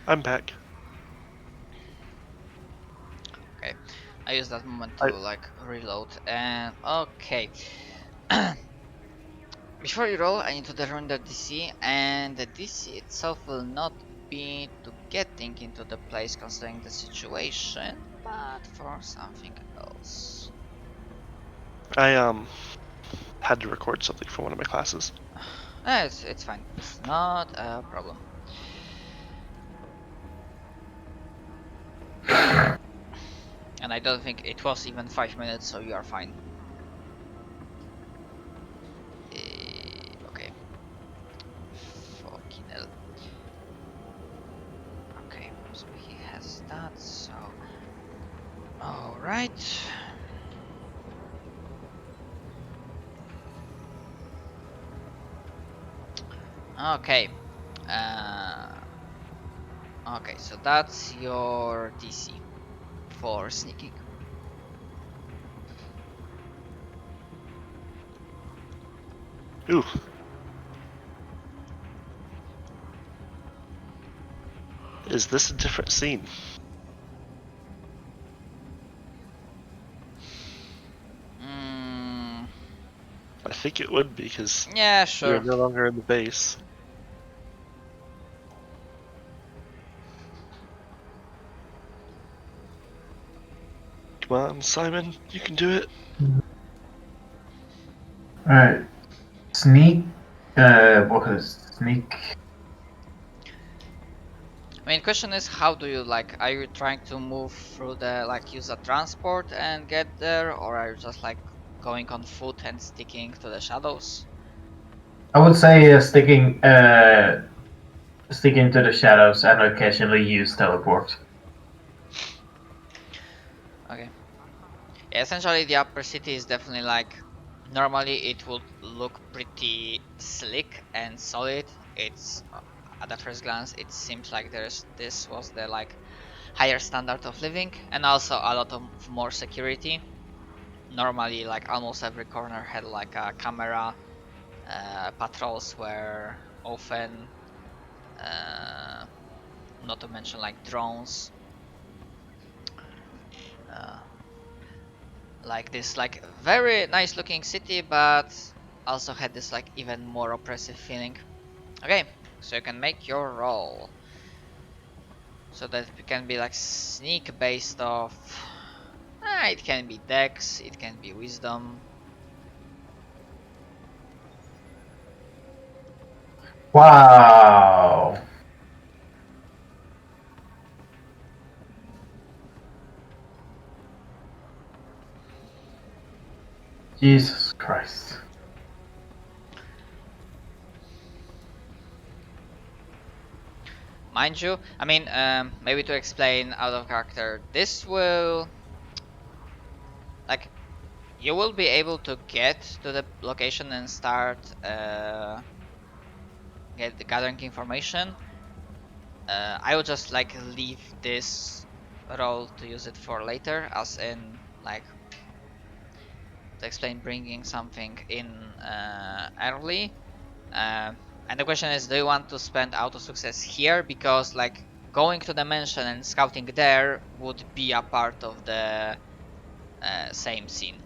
I'm back. Okay, I use that moment to like reload and okay. Before you roll, I need to determine the DC, and the DC itself will not be to getting into the place considering the situation, but for something else. I had to record something for one of my classes. It's fine. It's not a problem. And I don't think it was even 5 minutes, so you are fine. Okay. Fucking hell. Okay, so he has that, so... Alright. Okay. Okay, so that's your DC for sneaking. Ooh. Is this a different scene? I think it would be because Yeah, we're sure. no longer in the base. Come on, Simon, you can do it. Alright. Sneak. What is sneak? Main question is, how do you like? Are you trying to move through the like use a transport and get there, or are you just like going on foot and sticking to the shadows? I would say sticking to the shadows and occasionally use teleport. Okay. Yeah, essentially, the upper city is definitely like. Normally, it would look pretty slick and solid. It's at the first glance, it seems like this was the like higher standard of living, and also a lot of more security. Normally, like almost every corner had like a camera. Patrols were often, not to mention like drones. Uh, like this like very nice looking city, but also had this like even more oppressive feeling. Okay, so you can make your roll. So that it can be like sneak based off. It can be dex, it can be wisdom. Wow. Jesus Christ. Mind you, I mean, maybe to explain out of character, this will like you will be able to get to the location and start gathering information. I will just like leave this role to use it for later, as in like to explain bringing something in early. And the question is, do you want to spend auto success here, because like going to the mansion and scouting there would be a part of the same scene.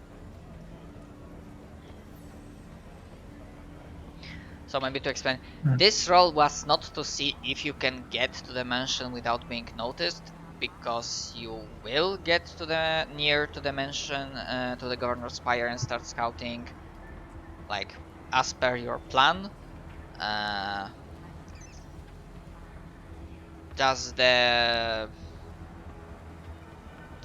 So maybe to explain, this role was not to see if you can get to the mansion without being noticed, because you will get to the near to the mansion, to the governor's spire, and start scouting, like as per your plan. Does the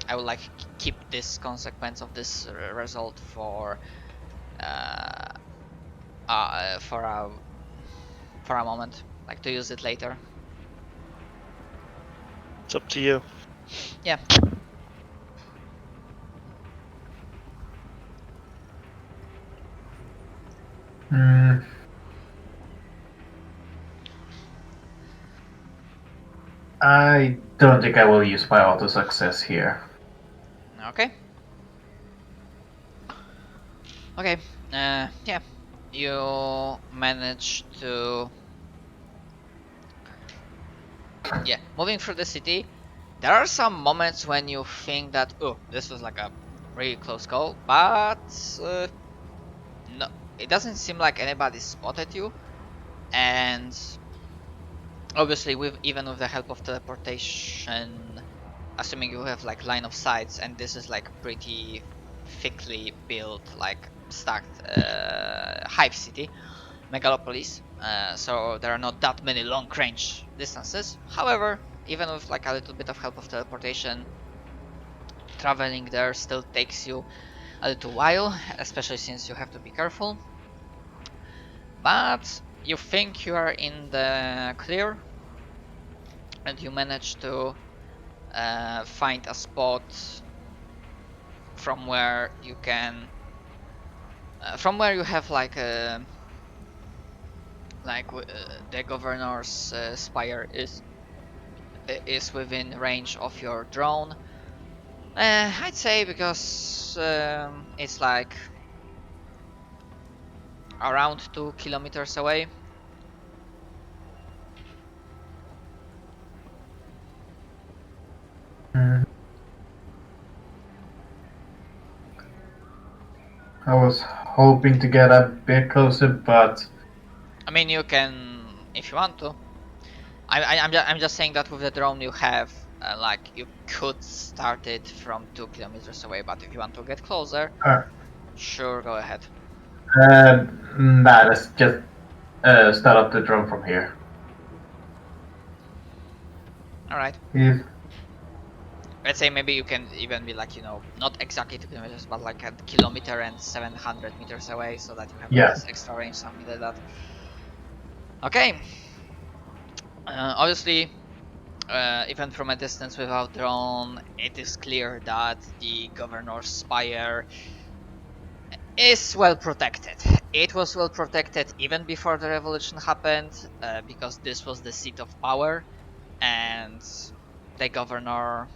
I would like keep this consequence of this result for for a moment, like to use it later. It's up to you. Yeah. I don't think I will use my auto success here. Okay. Okay. Yeah. You manage to. Yeah. moving through the city, there are some moments when you think that, oh, this was like a really close call, but no, it doesn't seem like anybody spotted you, and obviously even with the help of teleportation, assuming you have like line of sights, and this is like pretty thickly built, like stacked hive city, megalopolis, so there are not that many long range distances. However, even with like a little bit of help of teleportation, traveling there still takes you a little while, especially since you have to be careful. But you think you are in the clear, and you manage to find a spot from where you can from where you have like the governor's spire is within range of your drone. I'd say because it's like around 2 kilometers away. I was hoping to get a bit closer, but I mean, you can if you want to. I'm just saying that with the drone you have, like you could start it from 2 kilometers away, but if you want to get closer, sure, go ahead. nah, let's just start up the drone from here. All right. If Let's say maybe you can even be like, you know, not exactly 2 kilometers, but like a kilometer and 700 meters away, so that you have Yeah. this extra range, something like that. Okay. Obviously, even from a distance without drone, it is clear that the governor's spire is well protected. It was well protected even before the revolution happened, because this was the seat of power, and the governor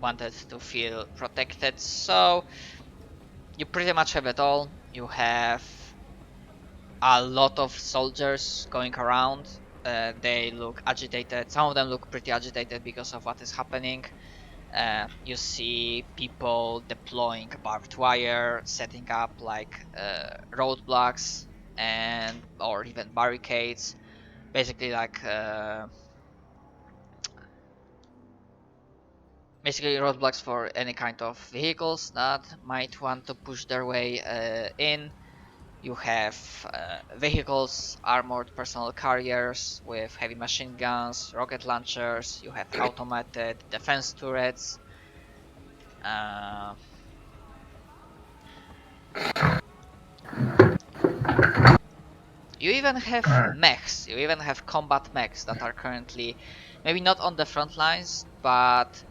wanted to feel protected. So you pretty much have it all. You have a lot of soldiers going around. They look agitated. Some of them look pretty agitated because of what is happening. You see people deploying barbed wire, setting up like roadblocks and or even barricades, basically like roadblocks for any kind of vehicles that might want to push their way in. You have vehicles, armored personnel carriers with heavy machine guns, rocket launchers. You have automated defense turrets. You even have mechs. You even have combat mechs that are currently maybe not on the front lines, but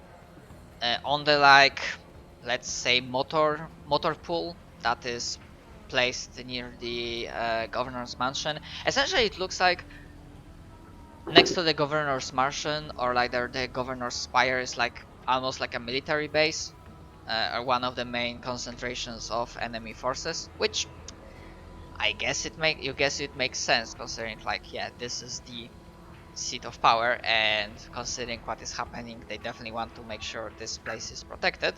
on the like, let's say motor pool that is placed near the governor's mansion. Essentially, it looks like next to the governor's mansion, or like the governor's spire, is like almost like a military base, or one of the main concentrations of enemy forces, which I guess it makes sense, considering like, yeah, this is the seat of power, and considering what is happening, they definitely want to make sure this place is protected.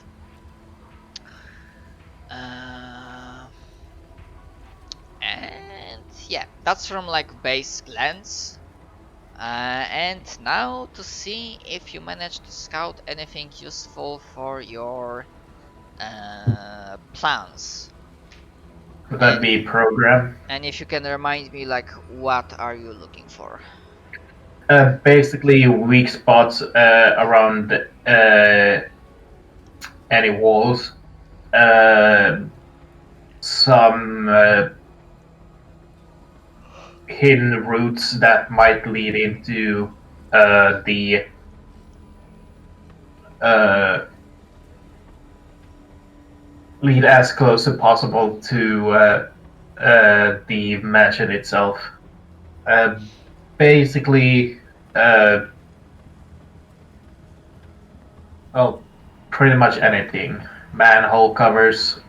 And yeah, that's from like base glance. And now to see if you manage to scout anything useful for your plans. Would that be program? And if you can remind me, like, what are you looking for? Basically, weak spots around any walls. Some hidden routes that might lead into the lead as close as possible to the mansion itself. Basically, well, pretty much anything. Manhole covers.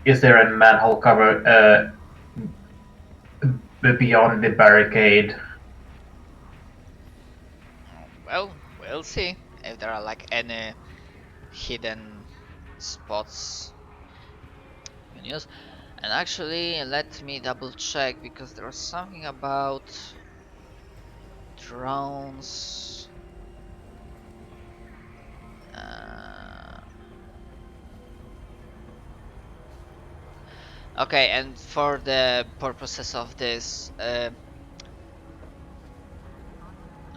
Is there a manhole cover beyond the barricade? we'll see if there are like any hidden spots you can use. And actually, let me double check because there was something about drones. Okay, and for the purposes of this,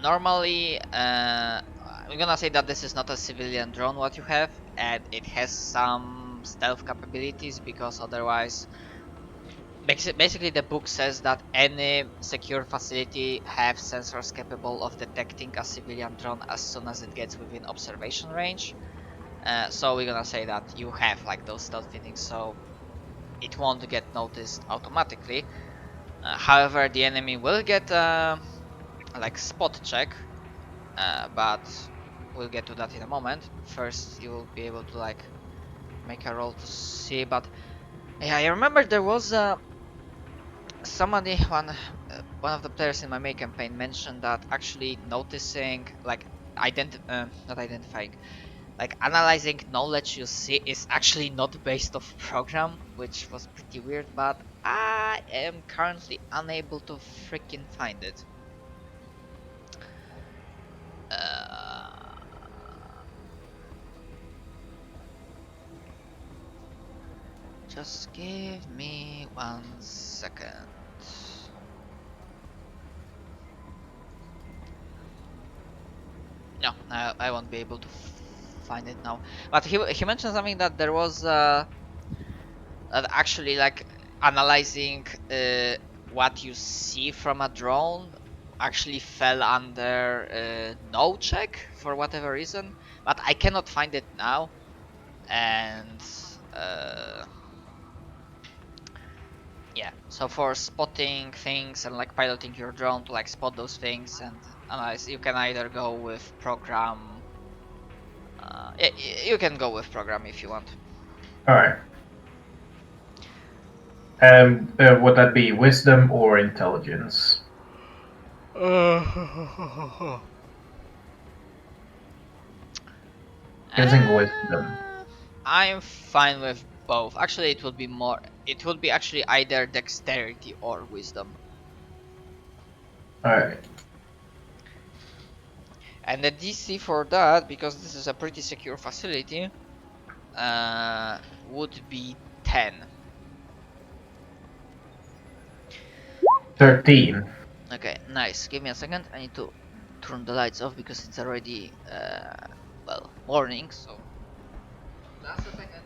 normally, I'm gonna say that this is not a civilian drone what you have, and it has some stealth capabilities because otherwise, basically the book says that any secure facility have sensors capable of detecting a civilian drone as soon as it gets within observation range. So we're gonna say that you have like those stealth fittings, so it won't get noticed automatically. However, the enemy will get like spot check, but we'll get to that in a moment. First, you will be able to like make a roll to see. But yeah, I remember there was somebody, one of the players in my May campaign mentioned that actually noticing like not identifying, like analyzing knowledge you see is actually not based off program, which was pretty weird, but I am currently unable to freaking find it. Just give me 1 second. No, I won't be able to find it now. But he mentioned something that there was that actually like analyzing what you see from a drone actually fell under no check for whatever reason, but I cannot find it now. And yeah, so for spotting things and like piloting your drone to like spot those things and analyze, you can either go with program. Yeah, you can go with program if you want. All right. Would that be wisdom or intelligence? Guessing wisdom. I'm fine with both. Actually, it would be more. It would be actually either dexterity or wisdom. All right. And the DC for that, because this is a pretty secure facility, would be 10. 13. Okay, nice. Give me a second. I need to turn the lights off because it's already well, morning. So just a second.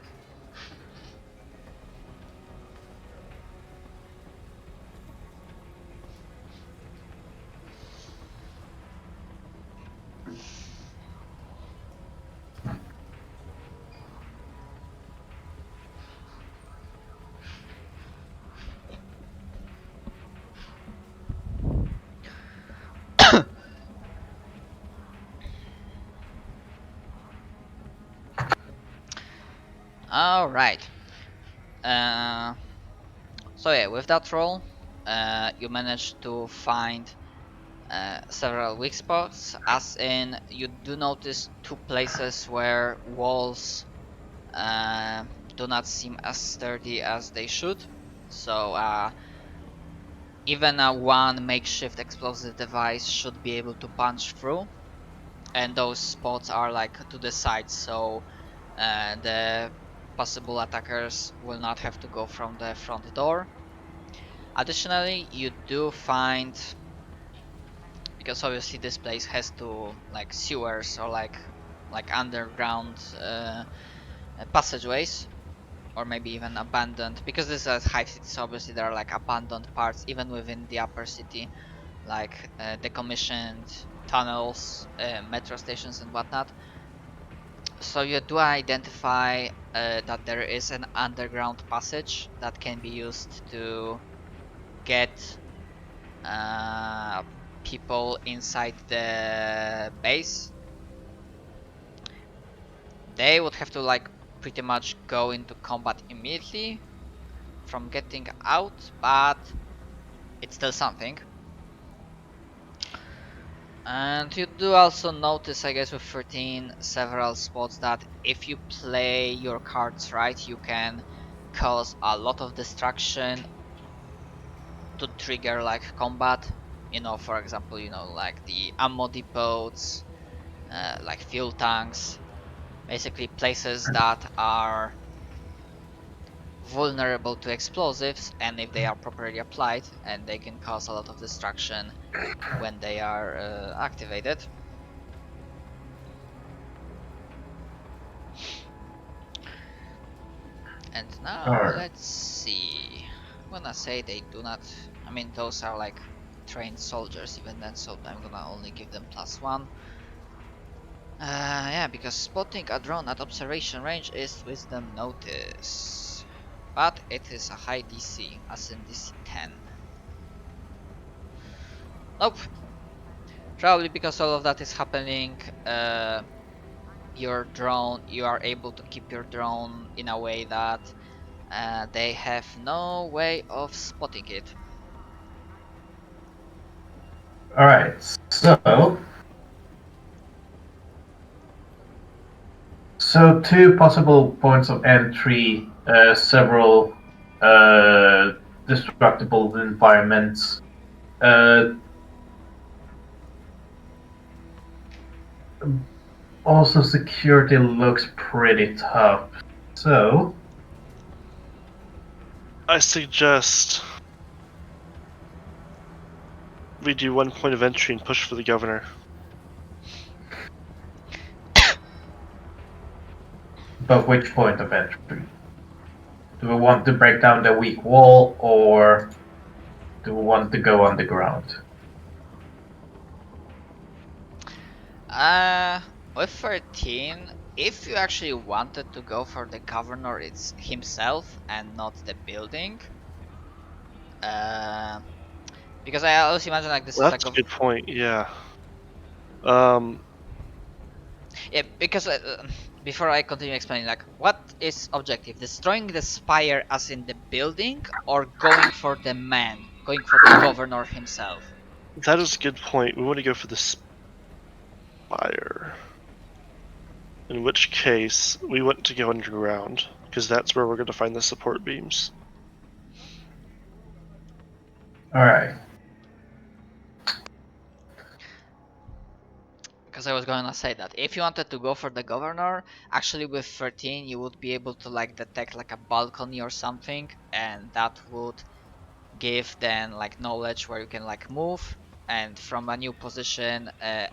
All right. So yeah, with that roll, you managed to find several weak spots, as in you do notice 2 places where walls do not seem as sturdy as they should. So even a 1 makeshift explosive device should be able to punch through, and those spots are like to the side, so the possible attackers will not have to go from the front door. Additionally, you do find, because obviously this place has to like sewers or like underground passageways, or maybe even abandoned, because this is a high city, so obviously there are like abandoned parts even within the upper city, like decommissioned tunnels, metro stations and whatnot. So you do identify that there is an underground passage that can be used to get people inside the base. They would have to like pretty much go into combat immediately from getting out, but it's still something. And you do also notice, I guess, with 13 several spots that if you play your cards right, you can cause a lot of destruction to trigger like combat. You know, for example, like the ammo depots, like fuel tanks, basically places that are vulnerable to explosives, and if they are properly applied, and they can cause a lot of destruction when they are activated. And now Alright. let's see. I'm gonna say they do not. I mean, those are like trained soldiers even then, so I'm gonna only give them +1. Yeah, because spotting a drone at observation range is wisdom notice. But it is a high DC, as in DC 10. Nope. Probably because all of that is happening, your drone, you are able to keep your drone in a way that they have no way of spotting it. Alright, so 2 possible points of entry, several destructible environments. Also, security looks pretty tough. So, I suggest we do 1 point of entry and push for the governor. but which point of entry? Do we want to break down the weak wall, or do we want to go underground? With 13, if you actually wanted to go for the governor it's himself and not the building, because I always imagine like this That's is a like good point, yeah. yeah, because before I continue explaining, like, what is objective? Destroying the spire as in the building, or going for the man, going for the governor himself? That is a good point. We want to go for the spire. In which case, we want to go underground, because that's where we're going to find the support beams. Alright. Because I was going to say that if you wanted to go for the governor, actually with 13 you would be able to like detect like a balcony or something, and that would give then like knowledge where you can like move, and from a new position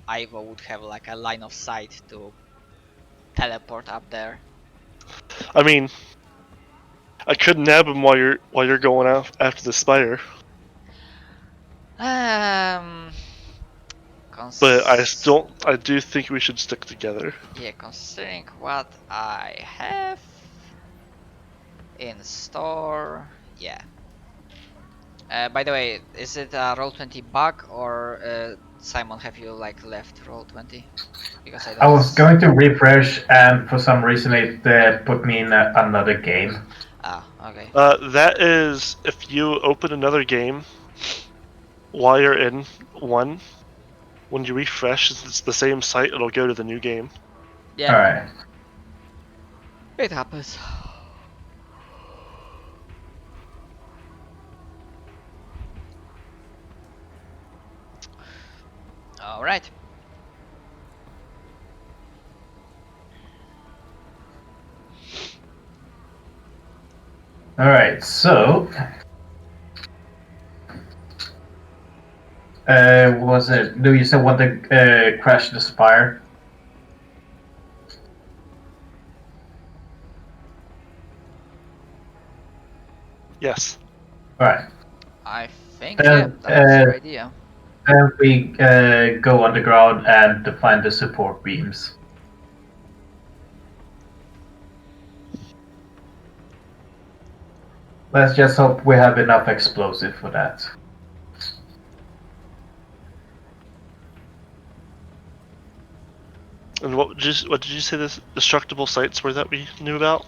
Ivo would have like a line of sight to teleport up there. I mean, I could nab him while you're going out after the spire, Um, but I do think we should stick together. Yeah, considering what I have in store, yeah. By the way, is it a Roll20 bug, or Simon, have you like left Roll20? Because I I don't. was going to refresh, and for some reason it put me in another game. Ah, okay. That is if you open another game while you're in one. When you refresh, it's the same site. It'll go to the new game. Yeah. Alright. It happens. All right. Alright, so was it? Do you still want to crash the spire? Yes. Alright. I think Then, that's a good idea. Then we go underground and to find the support beams. Let's just hope we have enough explosive for that. And what did you say the destructible sites were that we knew about?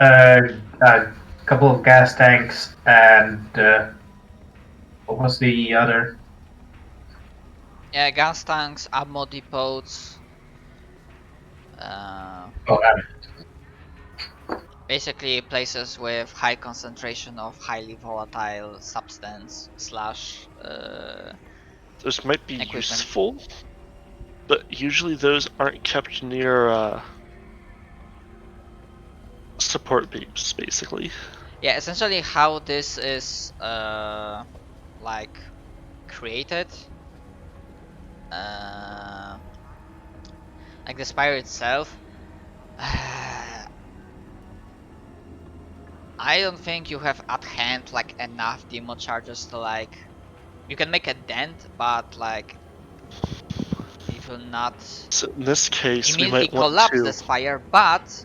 A couple of gas tanks and what was the other? Yeah, gas tanks, ammo depots. Basically places with high concentration of highly volatile substance slash Those might be equipment. useful, but usually those aren't kept near support beams, basically. Yeah, essentially how this is like created. Like the spire itself. I don't think you have at hand like enough demo charges to like. You can make a dent, but like it will not So in this case, we immediately might want collapse to. the spire. But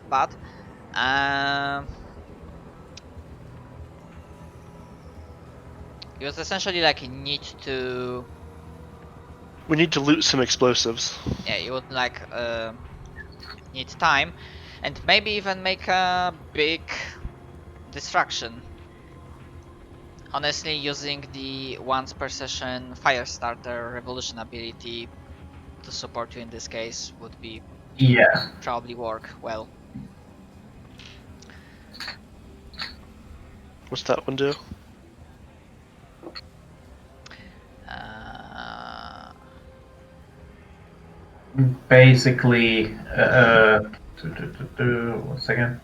you would essentially like need to. We need to loot some explosives. Yeah, you would like need time, and maybe even make a big distraction. Honestly, using the once per session Firestarter Revolution ability to support you in this case would be probably work well. What's that one do? Basically, 1 second.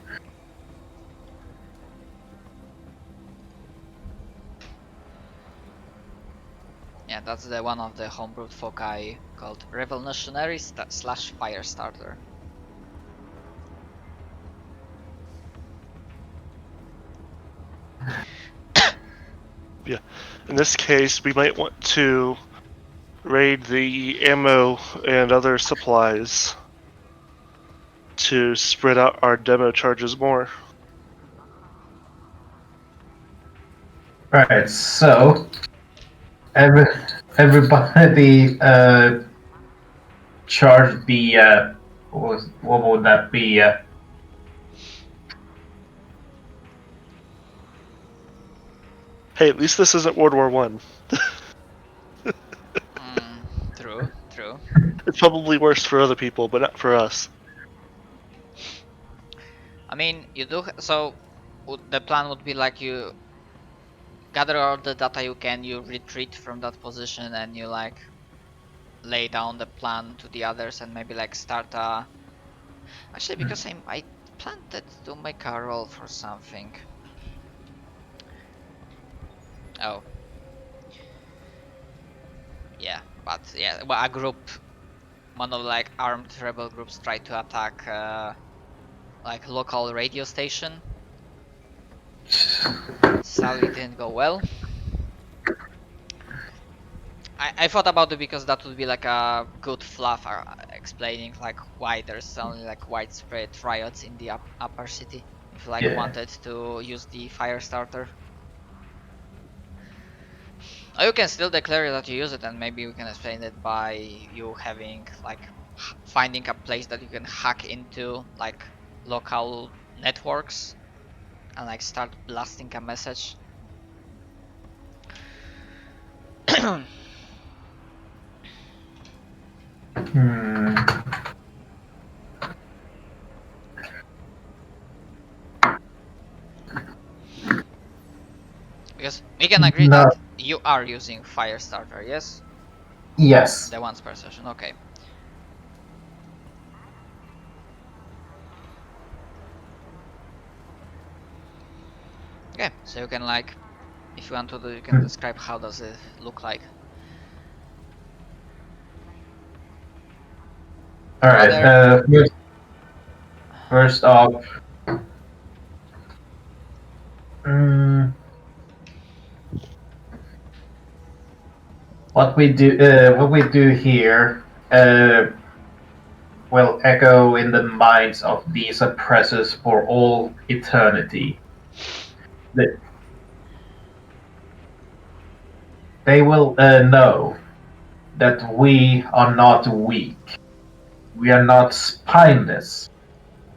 Yeah, that's the one of the homebrewed foci called Revolutionary slash Firestarter. Yeah. In this case, we might want to raid the ammo and other supplies to spread out our demo charges more. Right, so everybody charge the what would that be? Hey, at least this isn't World War One. True. It's probably worse for other people, but not for us. I mean, you do. So the plan would be like you gather all the data you can, you retreat from that position, and you like lay down the plan to the others, and maybe like start a. Actually, because I planned to make a roll for something. Oh. Yeah, but yeah, well, a group, one of like armed rebel groups tried to attack like local radio station. Sadly, it didn't go well. I thought about it because that would be like a good fluff explaining like why there's only like widespread riots in the upper city. If you like wanted to use the Firestarter. Or you can still declare that you use it, and maybe we can explain it by you having like finding a place that you can hack into like local networks and like start blasting a message. Because we can agree that you are using Firestarter, yes? Yes. The once per session, okay. Okay, so you can like, if you want to do, you can describe how does it look like. Alright, first off, what we do here will echo in the minds of these oppressors for all eternity. They will know that we are not weak. We are not spineless.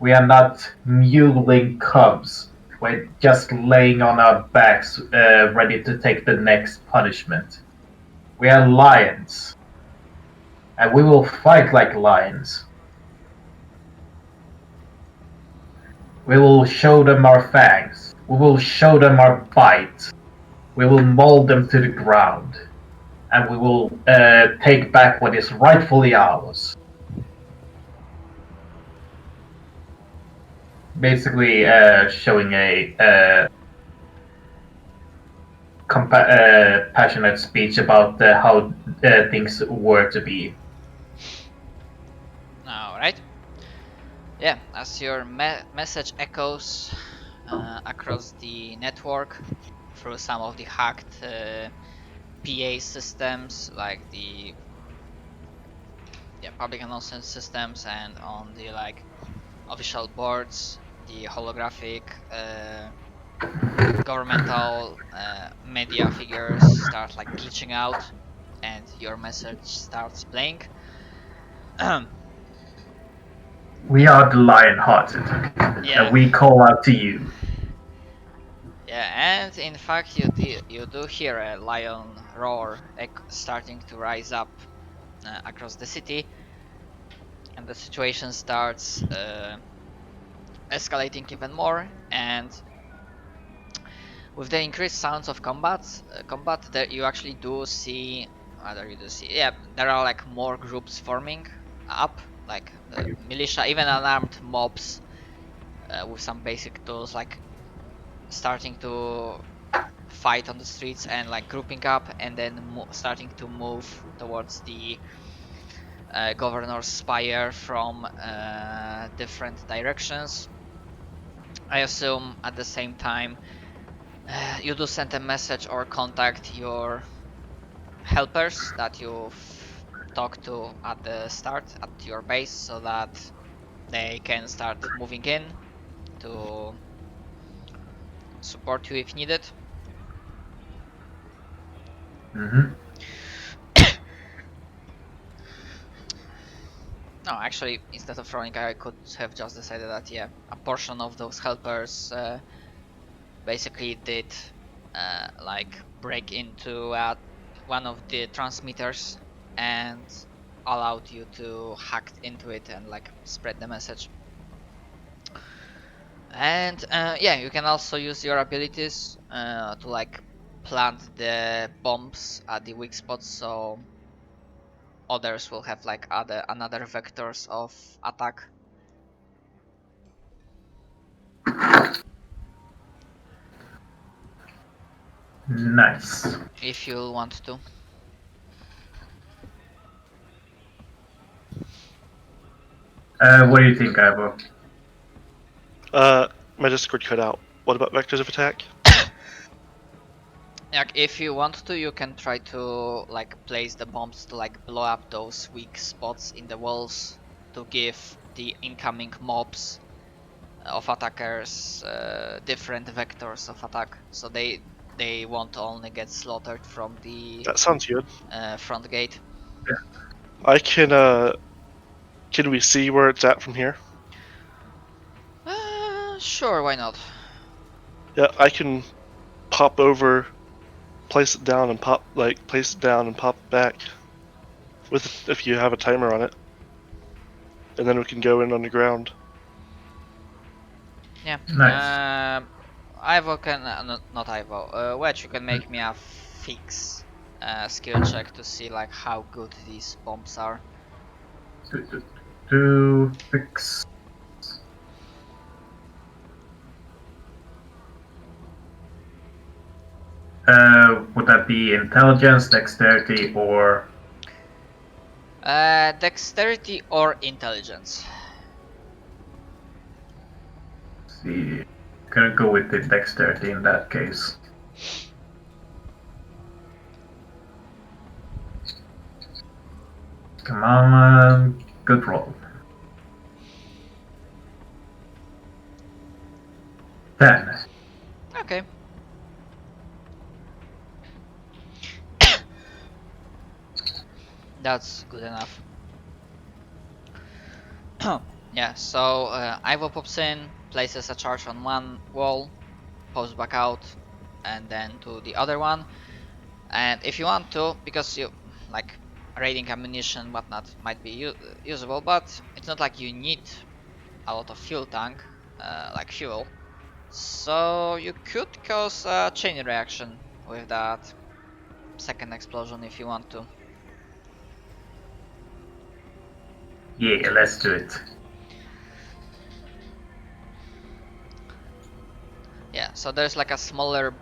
We are not mewling cubs. We're just laying on our backs, ready to take the next punishment. We are lions. and we will fight like lions. We will show them our fangs. We will show them our bite. We will mold them to the ground. And we will take back what is rightfully ours. Basically, showing a passionate speech about how things were to be. Alright. Yeah, as your message echoes across the network through some of the hacked PA systems, like the public announcement systems, and on the like official boards, the holographic governmental media figures start like glitching out, and your message starts playing. We are the lion-hearted, Yeah. and we call out to you. Yeah, and in fact you do hear a lion roar starting to rise up across the city, and the situation starts escalating even more. And with the increased sounds of combat, there you actually do see, there are like more groups forming up, like militia, even unarmed mobs with some basic tools, like starting to fight on the streets and like grouping up, and then starting to move towards the governor's spire from different directions. I assume at the same time you do send a message or contact your helpers that you've talked to at the start at your base, so that they can start moving in to support you if needed. Mm-hmm. No, actually, instead of throwing, I could have just decided that a portion of those helpers basically did like break into one of the transmitters and allowed you to hack into it and like spread the message. And you can also use your abilities to like plant the bombs at the weak spots, so others will have like another vectors of attack. Nice. If you want to. What do you think, Ivo? My Discord cut out. What about vectors of attack? Like, if you want to, you can try to like place the bombs to like blow up those weak spots in the walls to give the incoming mobs of attackers different vectors of attack, so they won't only get slaughtered from the That sounds good. front gate. I can we see where it's at from here? Sure, why not? Yeah, I can pop over, place it down and pop back with if you have a timer on it. And then we can go in on the ground. Yeah. Nice. Ivo can not Ivo. Wedge, you can make me a fix skill check to see like how good these bombs are. Fix. Would that be intelligence, dexterity, or Dexterity or intelligence? let's see? Gonna go with the dexterity in that case. Come on, good roll. 10. Okay. That's good enough. Yeah, so Ivo pops in, places a charge on one wall, pops back out, and then to the other one. And if you want to, because you like raiding ammunition, whatnot, might be usable, but it's not like you need a lot of fuel tank, like fuel. So you could cause a chain reaction with that second explosion if you want to. Yeah, let's do it. Yeah, so there's like a smaller,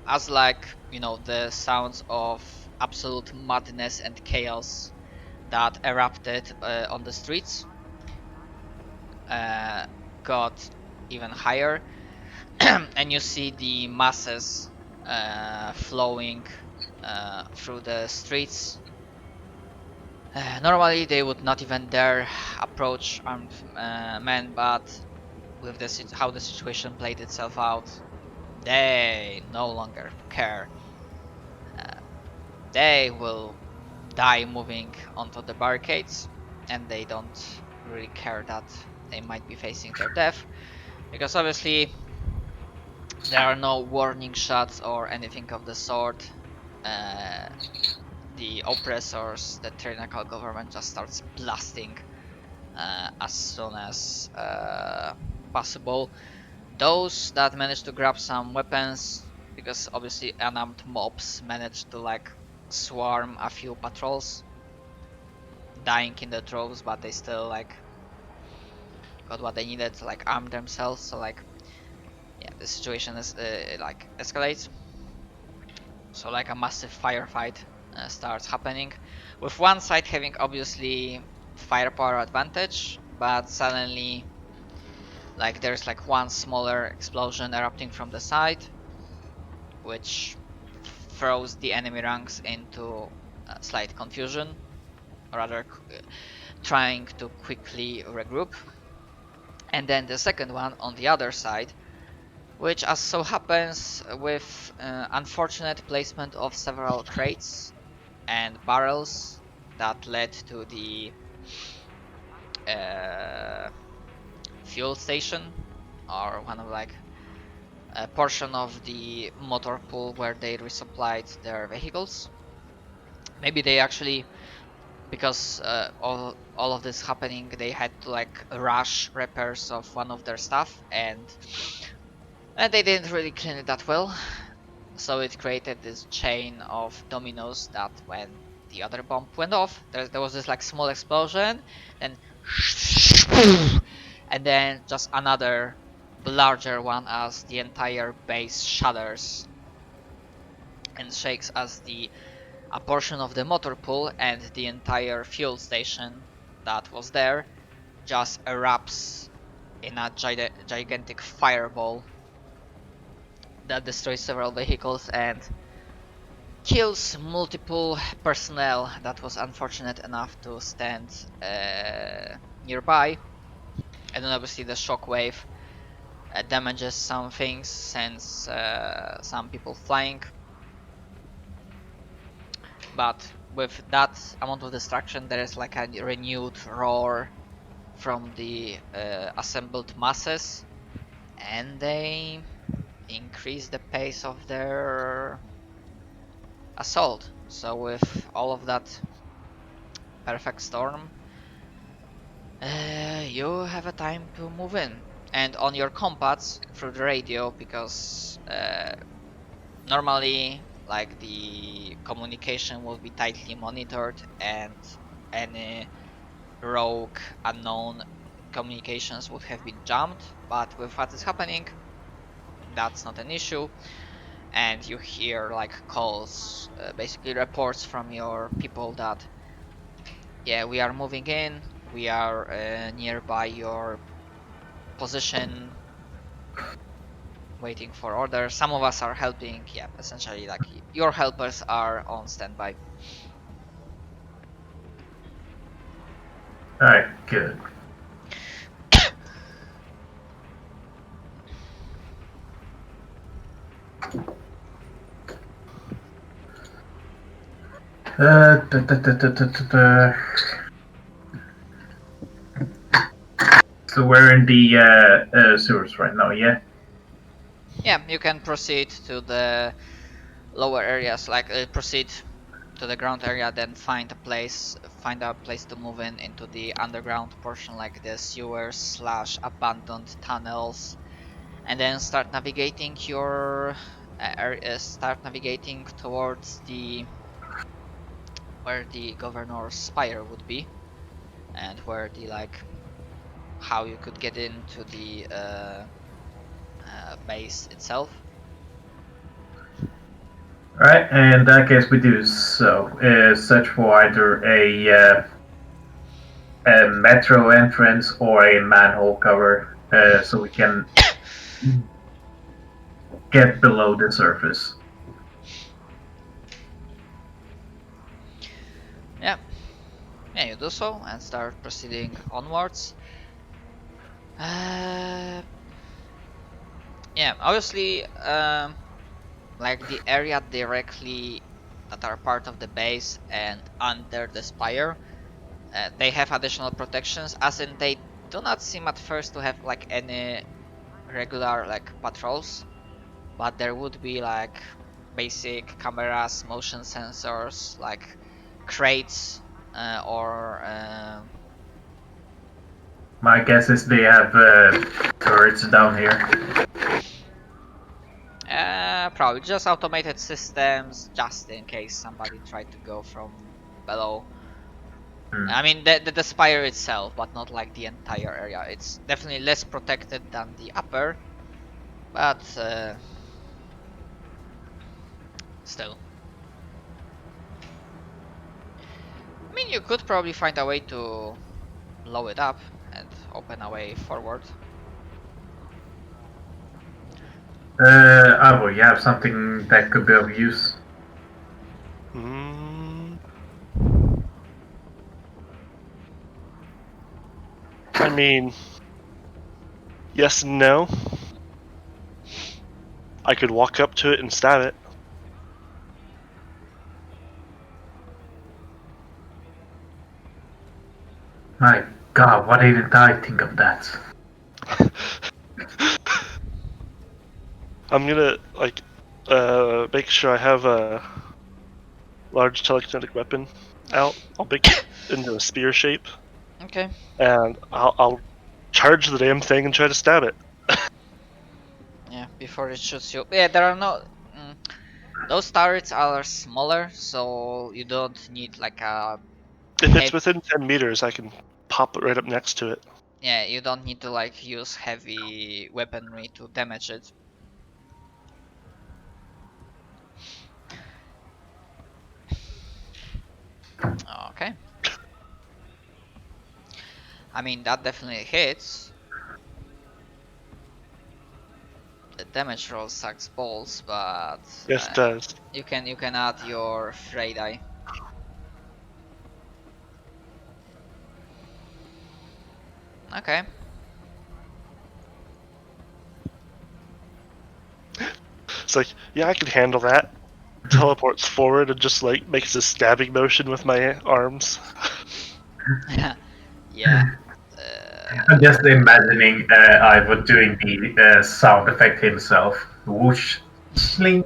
as like, you know, the sounds of absolute madness and chaos that erupted on the streets got even higher, and you see the masses flowing through the streets. Normally they would not even dare approach armed men, but with how the situation played itself out, they no longer care. They will die moving onto the barricades, and they don't really care that they might be facing their death, because obviously there are no warning shots or anything of the sort. The oppressors, the tyrannical government, just starts blasting as soon as possible. Those that manage to grab some weapons, because obviously unarmed mobs managed to like swarm a few patrols, dying in the droves, but they still like got what they needed to like arm themselves. So like, yeah, the situation is like escalates. So like a massive firefight starts happening, with one side having obviously firepower advantage, but suddenly like there's like one smaller explosion erupting from the side, which throws the enemy ranks into slight confusion, or rather trying to quickly regroup. And then the second one on the other side, which as so happens with unfortunate placement of several crates and barrels that led to the fuel station, or one of like a portion of the motor pool where they resupplied their vehicles. Maybe they actually, because all of this happening, they had to like rush repairs of one of their stuff, and they didn't really clean it that well. So it created this chain of dominoes that when the other bomb went off, there was this like small explosion, and and then just another larger one as the entire base shudders and shakes, as a portion of the motor pool and the entire fuel station that was there just erupts in a gigantic fireball that destroys several vehicles and kills multiple personnel that was unfortunate enough to stand nearby. And then obviously the shockwave damages some things, sends some people flying. But with that amount of destruction, there is like a renewed roar from the assembled masses, and they increase the pace of their assault. So with all of that perfect storm, you have a time to move in, and on your compass through the radio, because normally like the communication will be tightly monitored and any rogue unknown communications would have been jammed, but with what is happening, that's not an issue. And you hear like calls, basically reports from your people that, yeah, we are moving in, we are nearby your position, waiting for orders. Some of us are helping. Yeah, essentially like your helpers are on standby. Alright, good. So we're in the sewers right now, yeah? Yeah, you can proceed to the lower areas, like proceed to the ground area, then find a place to move into the underground portion, like the sewers slash abandoned tunnels, and then start navigating towards the where the governor's spire would be, and where the how you could get into the base itself. Alright, in that case we do so. Search for either a metro entrance or a manhole cover, so we can get below the surface. Yeah, you do so and start proceeding onwards. Yeah, obviously, like the area directly that are part of the base and under the spire, they have additional protections, as in they do not seem at first to have like any regular like patrols, but there would be like basic cameras, motion sensors, like crates, or My guess is they have turrets down here. probably just automated systems, just in case somebody tried to go from below. I mean the spire itself, but not like the entire area. It's definitely less protected than the upper, but still. I mean, you could probably find a way to blow it up and open a way forward. Well, you have something that could be of use. I mean, yes and no. I could walk up to it and stab it. My God, why didn't I think of that? I'm gonna make sure I have a large telekinetic weapon out. I'll make it into a spear shape. Okay. And I'll charge the damn thing and try to stab it. Yeah, before it shoots you. Yeah, there are no. Those turrets are smaller, so you don't need like a. If it's within 10 meters, I can pop it right up next to it. Yeah, you don't need to like use heavy weaponry to damage it. Okay. I mean, that definitely hits. The damage roll sucks balls, but Yes, it does. you can add your fray die. Okay. It's like, yeah, I can handle that. Teleports forward and just like makes a stabbing motion with my arms. Yeah. I'm just imagining Ivor doing the sound effect himself. Whoosh, sling.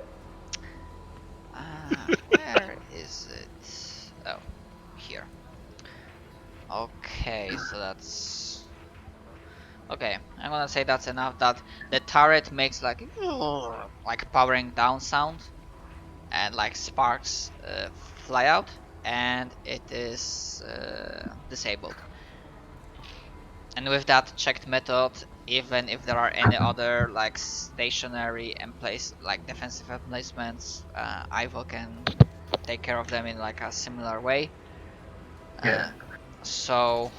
Where is it? Oh, here. Okay, so that's... Okay, I'm gonna say that's enough that the turret makes like powering down sound, and like sparks fly out, and it is disabled. And with that checked method, even if there are any other like stationary defensive emplacements, Ivo can take care of them in like a similar way. Yeah. So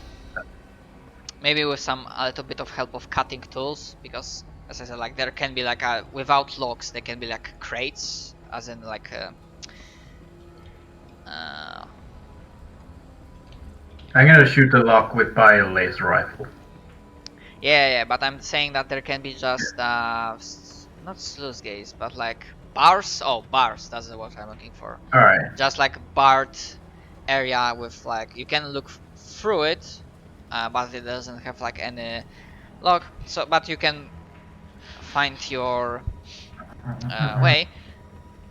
maybe with a little bit of help of cutting tools, because as I said, like there can be like without locks, there can be like crates, as in like I'm gonna shoot the lock with my laser rifle. yeah, but I'm saying that there can be just not sluice gates, but like bars. Oh, bars. That's what I'm looking for. All right. Just like barred area with like you can look through it, but it doesn't have like any lock. So, but you can find your way.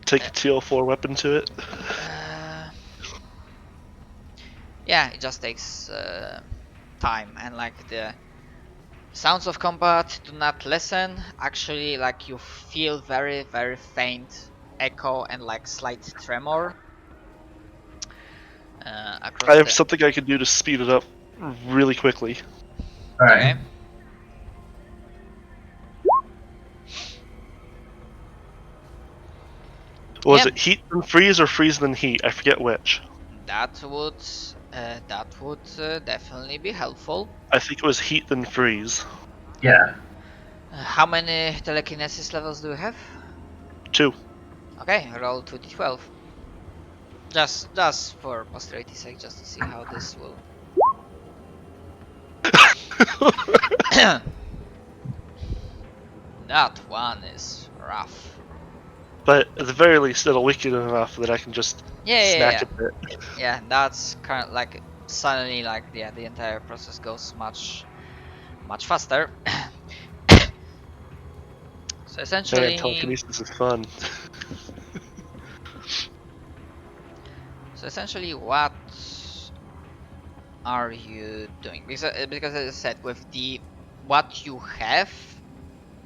Take a TL4 weapon to it. yeah, it just takes time, and like the sounds of combat do not lessen. Actually, like you feel very faint echo and like slight tremor I across have the. something I can do to speed it up really quickly. Right. Okay. Was Yeah, it heat then freeze or freeze then heat? I forget which. that would definitely be helpful. I think it was heat then freeze. Yeah. How many telekinesis levels do you have? 2. Okay, roll 2d12. Just for posterity's sake, just to see how this will. That one is rough. But at the very least, it'll weaken enough that I can just snack a bit. Yeah, that's kind of like suddenly like yeah, the entire process goes much faster. So essentially, Man, telekinesis is fun. so essentially, what are you doing? Because as I said, with the what you have,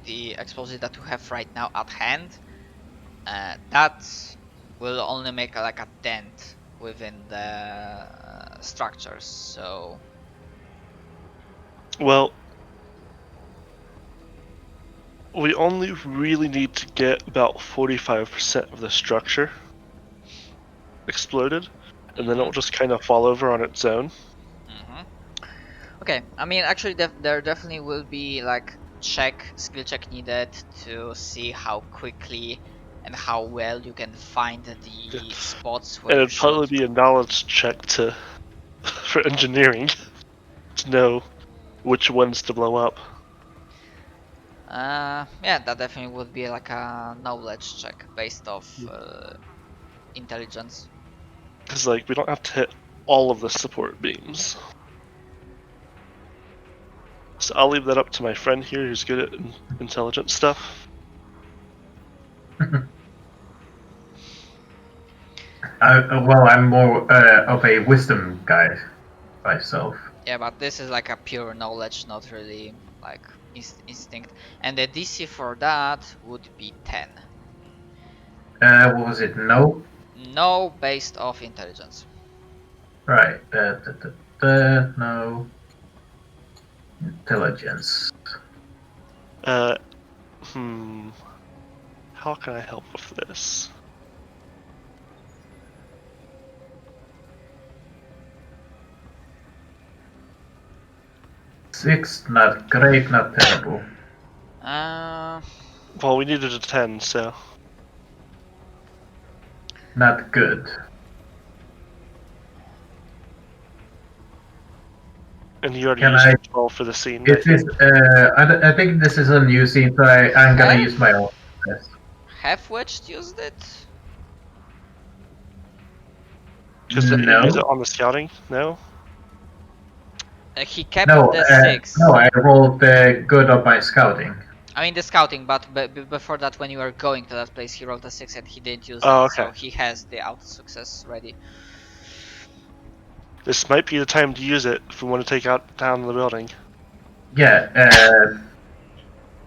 the explosive that you have right now at hand, that will only make like a dent within the structures. So Well, we only really need to get about 45% of the structure exploded, and then it'll just kind of fall over on its own. mhm. Okay, I mean actually there definitely will be like skill check needed to see how quickly and how well you can find the spots where And you it'd probably should. be a knowledge check to for engineering to know which ones to blow up. Yeah, that definitely would be like a knowledge check based off intelligence. Because like we don't have to hit all of the support beams. So I'll leave that up to my friend here who's good at intelligence stuff. Well, I'm more of a wisdom guy myself. Yeah, but this is like a pure knowledge, not really like instinct. And the DC for that would be 10. What was it? No? No, based off intelligence. Right. No. Intelligence. Uh, How can I help with this? Six, not great, not terrible. Well, we needed a 10, so. Not good. And you already Can used I- your 12 for the scene. It is. I think this is a new scene, so I'm gonna Have? use my own. Yes. Have Wedged used it? Because No. you use it on the scouting? No? He kept No, the 6. no, I rolled good on my scouting. I mean the scouting, but before that, when you were going to that place, he rolled a 6 and he didn't use Oh, it, so okay. he has the auto success ready. This might be the time to use it if we want to take out down the building. Yeah,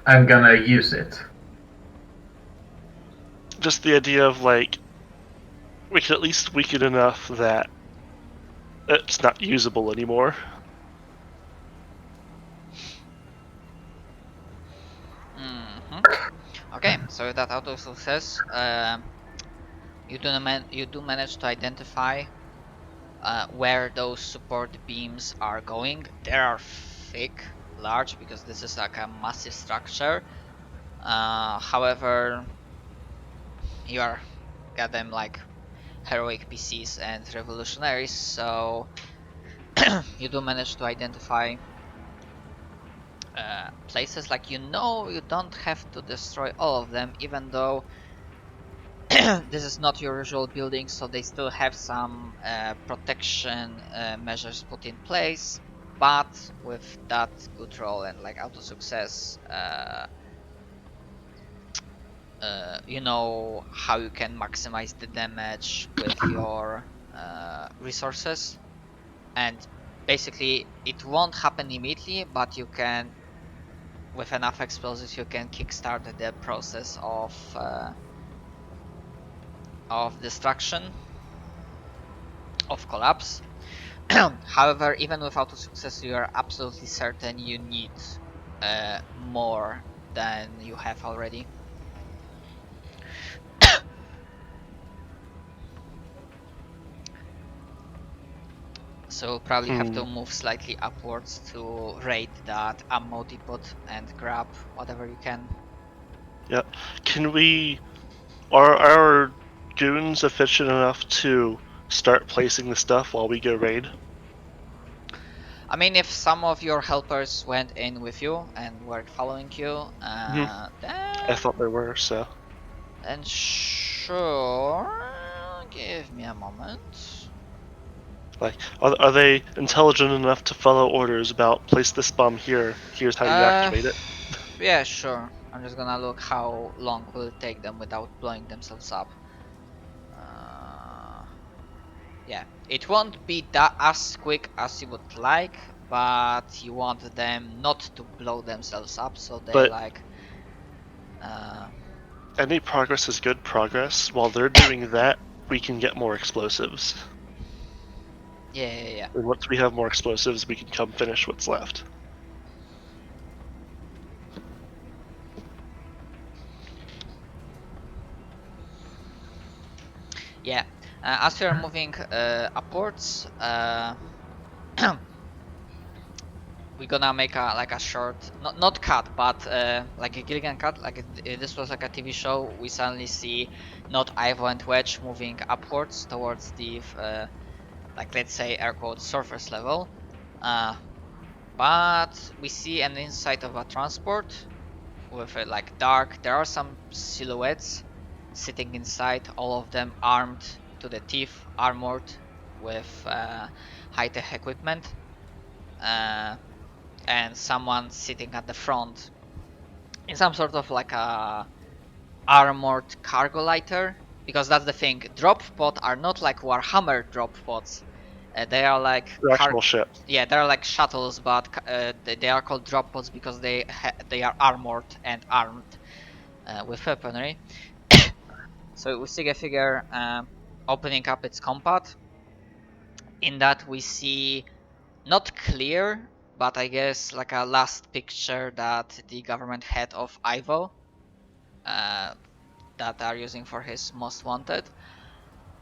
I'm gonna use it. Just the idea of like, we could at least weaken enough that it's not usable anymore. Okay, so with that auto success, you do manage to identify where those support beams are going. They are thick, large, because this is like a massive structure. However, you are goddamn like heroic PCs and revolutionaries, so you do manage to identify places. Like you don't have to destroy all of them, even though this is not your usual building, so they still have some protection measures put in place. But with that good roll and like auto success, you know how you can maximize the damage with your resources. and basically it won't happen immediately, but you can, with enough explosives, you can kickstart the process of destruction, of collapse. However, even without a success, you are absolutely certain you need more than you have already. So we'll probably have to move slightly upwards to raid that ammo depot and grab whatever you can. Yeah. Can we... Are our goons efficient enough to start placing the stuff while we go raid? I mean, if some of your helpers went in with you and were following you, I then... thought there were, so... And sure... Give me a moment. Like, are they intelligent enough to follow orders about place this bomb here, here's how you activate it? Yeah, sure. I'm just gonna look how long will it take them without blowing themselves up. Yeah, it won't be that as quick as you would like, but you want them not to blow themselves up, so they But like... any progress is good progress. While they're doing that, we can get more explosives. Yeah. And once we have more explosives, we can come finish what's left. Yeah, as we are moving upwards, we're gonna make a short, not cut, but like a Gilligan cut. Like this was like a TV show. We suddenly see not Ivo and Wedge moving upwards towards the like, let's say, air quote surface level, but we see an inside of a transport with like dark. There are some silhouettes sitting inside, all of them armed to the teeth, armored with high-tech equipment, and someone sitting at the front in some sort of like a armored cargo lighter. Because that's the thing, drop pod are not like Warhammer drop pods. They are like Actual ship. Yeah, they're like shuttles, but they are called drop pods because they are armored and armed with weaponry. So we see a figure opening up its compat. In that we see, not clear, but I guess like a last picture that the government had of Ivo, that are using for his most wanted,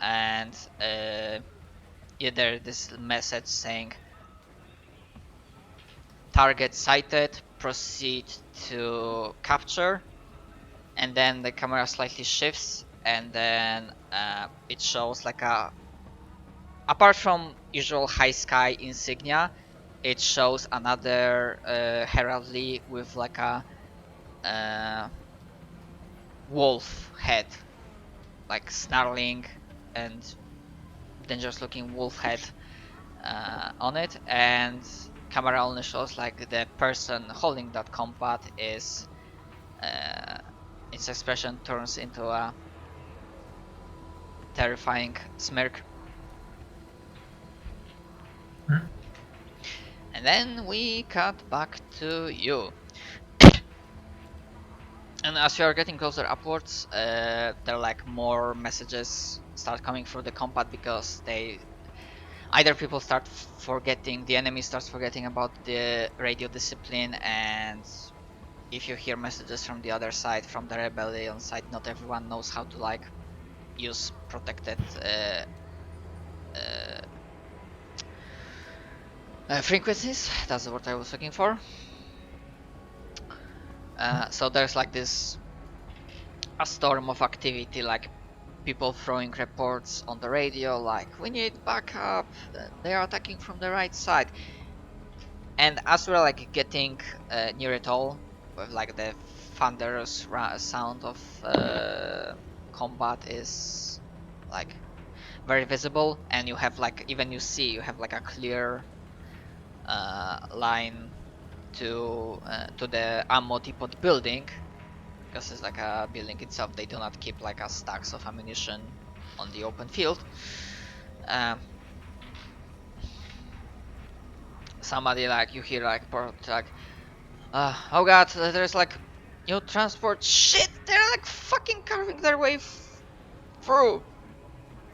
and yeah, there's this message saying target sighted, proceed to capture, and then the camera slightly shifts, and then it shows like a, apart from usual high sky insignia, it shows another heraldry with like a wolf head, like snarling and dangerous looking wolf head on it, and camera only shows like the person holding that combat is its expression turns into a terrifying smirk. And then we cut back to you. And as you are getting closer upwards, there are like more messages start coming through the combat, because they either people start forgetting, the enemy starts forgetting about the radio discipline, and if you hear messages from the other side, from the rebellion side, not everyone knows how to like use protected frequencies. That's what I was looking for. So there's like a storm of activity, like people throwing reports on the radio, like we need backup, they are attacking from the right side. And as we're like getting near it all, with like the thunderous sound of combat is like very visible, and you have like, even you have like a clear line to the ammo depot building, because it's like a building itself. They do not keep like a stacks of ammunition on the open field. somebody like you hear like oh god, there's like new transport. Shit, they're like fucking carving their way through.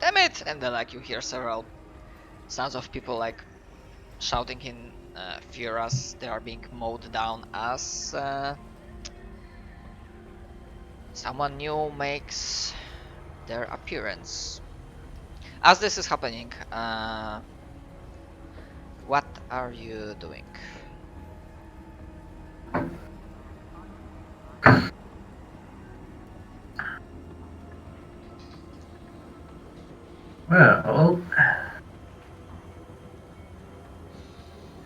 Damn it! And then like you hear several sounds of people like shouting in fear as they are being mowed down as someone new makes their appearance. As this is happening, what are you doing? Well,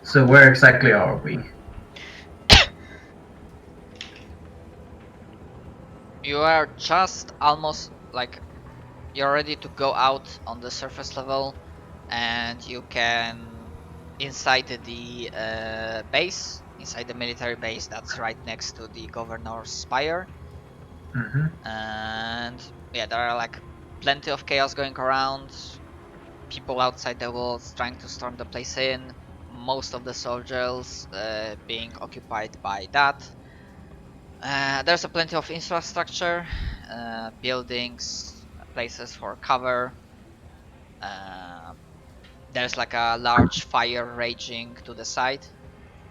so where exactly are we? You are just almost like you're ready to go out on the surface level, and you can inside the base, inside the military base that's right next to the governor's spire. And yeah, there are like plenty of chaos going around, people outside the walls trying to storm the place in, most of the soldiers being occupied by that. There's a plenty of infrastructure, buildings, places for cover. There's like a large fire raging to the side,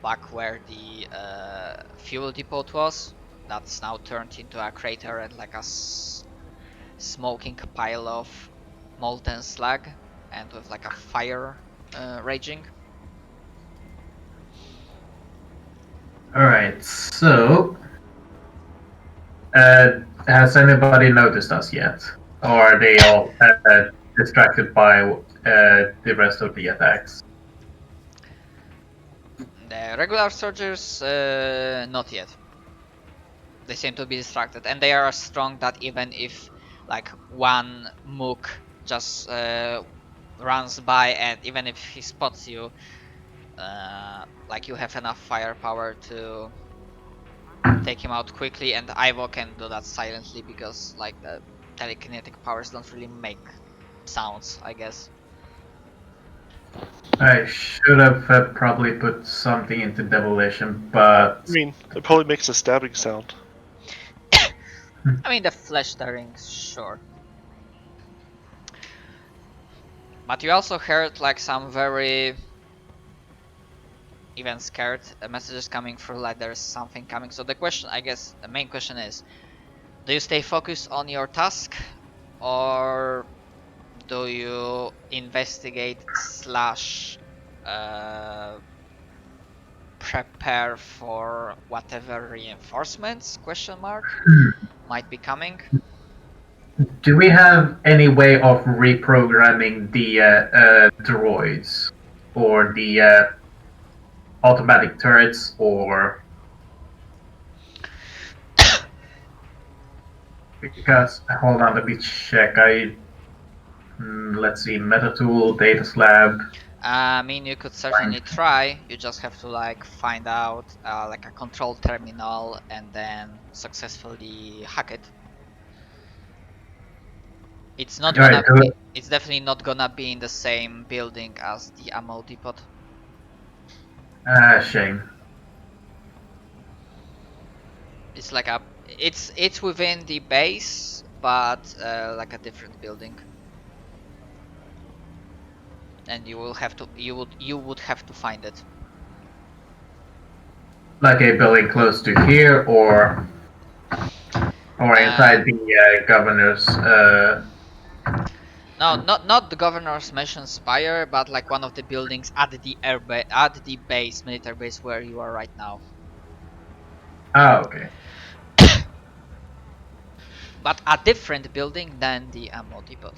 back where the fuel depot was. That's now turned into a crater and like a smoking pile of molten slag, and with like a fire raging. Alright, so has anybody noticed us yet? Or are they all distracted by the rest of the attacks? The regular soldiers, not yet. They seem to be distracted, and they are strong that even if like one mook just runs by, and even if he spots you, like you have enough firepower to take him out quickly, and Ivo can do that silently because like the telekinetic powers don't really make sounds, I guess. I should have probably put something into demolition, but I mean, it probably makes a stabbing sound. I mean, the flesh tearing, sure. But you also heard like some very even scared messages coming through, like there's something coming. So the question, I guess, the main question is, do you stay focused on your task, or do you investigate slash prepare for whatever reinforcements might be coming? do we have any way of reprogramming the droids or the automatic turrets, or because hold on, let me check. Let's see, Metatool, Data Slab. I mean, you could certainly try. You just have to like find out like a control terminal and then successfully hack it. It's not gonna be, it's definitely not gonna be in the same building as the ammo depot. Shame. It's like it's within the base, but like a different building. And you will have to, you would have to find it. Like a building close to here, or inside the governor's. No, not the governor's mission spire, but like one of the buildings at the base, military base where you are right now. Oh, okay. But a different building than the ammo depot.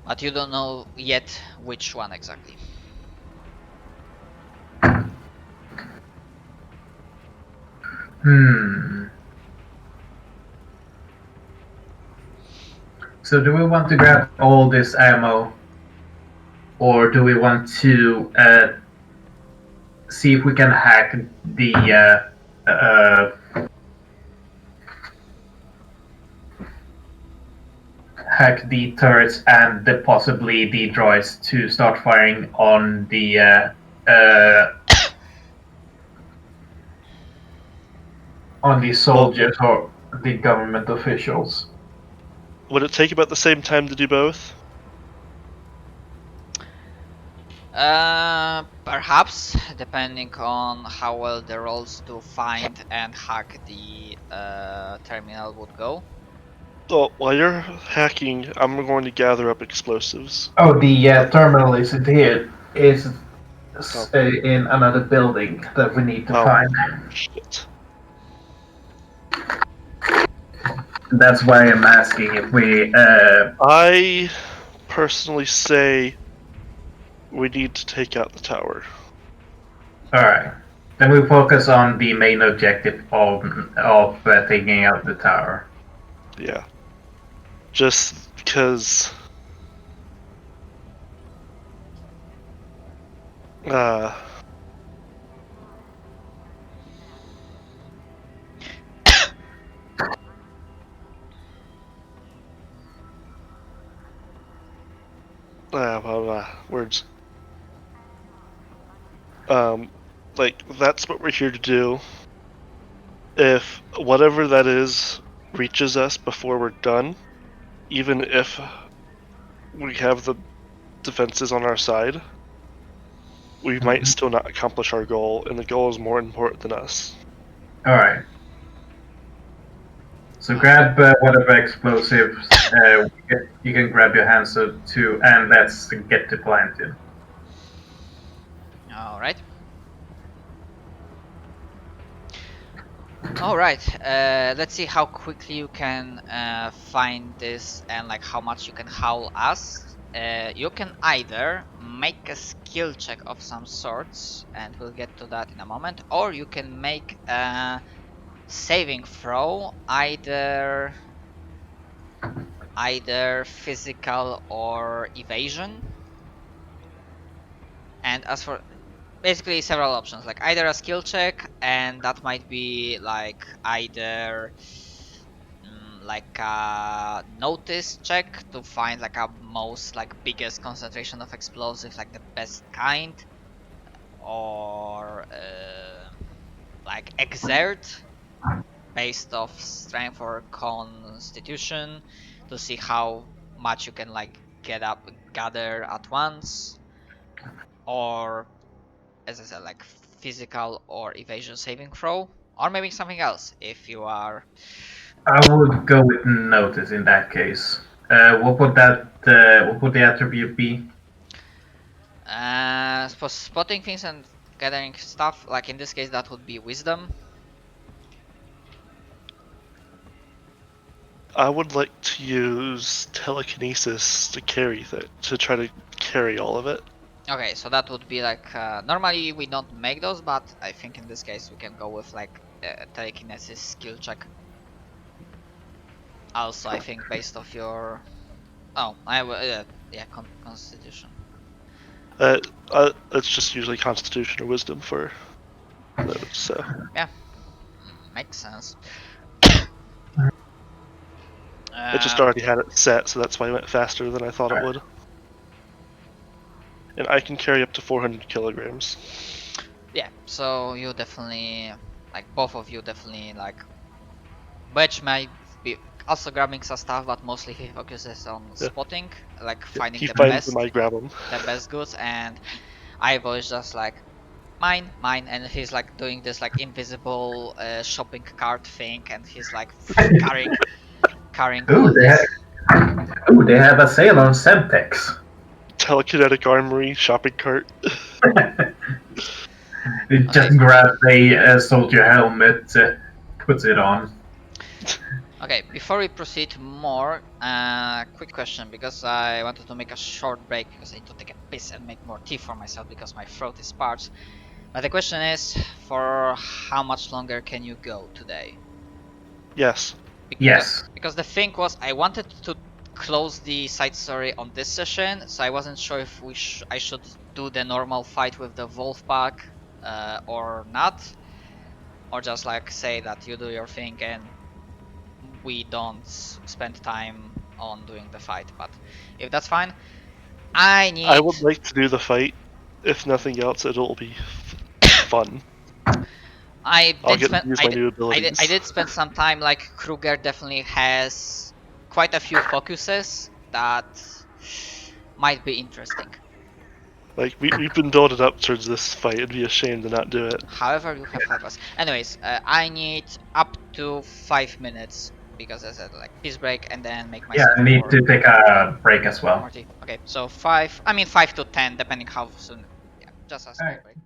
But you don't know yet which one exactly. So do we want to grab all this ammo, or do we want to see if we can hack the hack the turrets and possibly the droids to start firing on the soldiers or the government officials. Would it take about the same time to do both? Perhaps, depending on how well the rolls to find and hack the terminal would go. So while you're hacking, I'm going to gather up explosives. Oh, the terminal isn't here. It's in another building that we need to find. Shit. That's why I'm asking if we. I personally say we need to take out the tower. Alright. Then we focus on the main objective of taking out the tower. Yeah. Just because. Words. Like, that's what we're here to do. If whatever that is reaches us before we're done, even if we have the defenses on our side, we might still not accomplish our goal, and the goal is more important than us. Alright. So grab whatever explosives you can grab your hands to, and let's get to planting. Alright. Alright, let's see how quickly you can find this and like how much you can howl us. You can either make a skill check of some sorts, and we'll get to that in a moment, or you can make a saving throw, either physical or evasion. And as for basically several options, like either a skill check, and that might be like either like a notice check to find like a most like biggest concentration of explosives, like the best kind, or like exert based off strength or constitution to see how much you can like gather at once, or as I said, like physical or evasion saving throw, or maybe something else if you are. I would go with notice in that case. What would the attribute be? For spotting things and gathering stuff, like in this case that would be wisdom. I would like to use telekinesis to try to carry all of it. Okay, so that would be like normally we don't make those, but I think in this case we can go with like telekinesis skill check. Also, I think based off your constitution. It's just usually constitution or wisdom for those, so. Yeah, makes sense. It just already had it set, so that's why I went faster than I thought it would. And I can carry up to 400 kilograms. Yeah, so you definitely, like both of you definitely like, Wedge might be also grabbing some stuff, but mostly he focuses on spotting, like finding the best. I grab them. The best goods, and Ivo is just like, mine, and he's like doing this like invisible shopping cart thing, and he's like carrying all this. They have a sale on Semtex. Telekinetic armory shopping cart. He just grabs a soldier helmet, puts it on. Okay, before we proceed more, quick question, because I wanted to make a short break because I need to take a piss and make more tea for myself because my throat is parched. But the question is, for how much longer can you go today? Yes. Because the thing was, I wanted to close the side story on this session, so I wasn't sure if I should do the normal fight with the Wolfpack or not, or just like say that you do your thing and we don't spend time on doing the fight. But if that's fine, I need. I would like to do the fight. If nothing else, it'll be fun. I I'll did get spend. to use my new abilities. I did spend some time. Like Kruger definitely has quite a few focuses that might be interesting. Like we've been building up towards this fight. It'd be a shame to not do it. However, you have 5 hours. Anyways, I need up to 5 minutes because I said like peace break and then make Yeah, myself. I need for to take a break as well. Morty. Okay, so 5. I mean 5 to 10, depending how soon. Yeah, just a small Alright. break.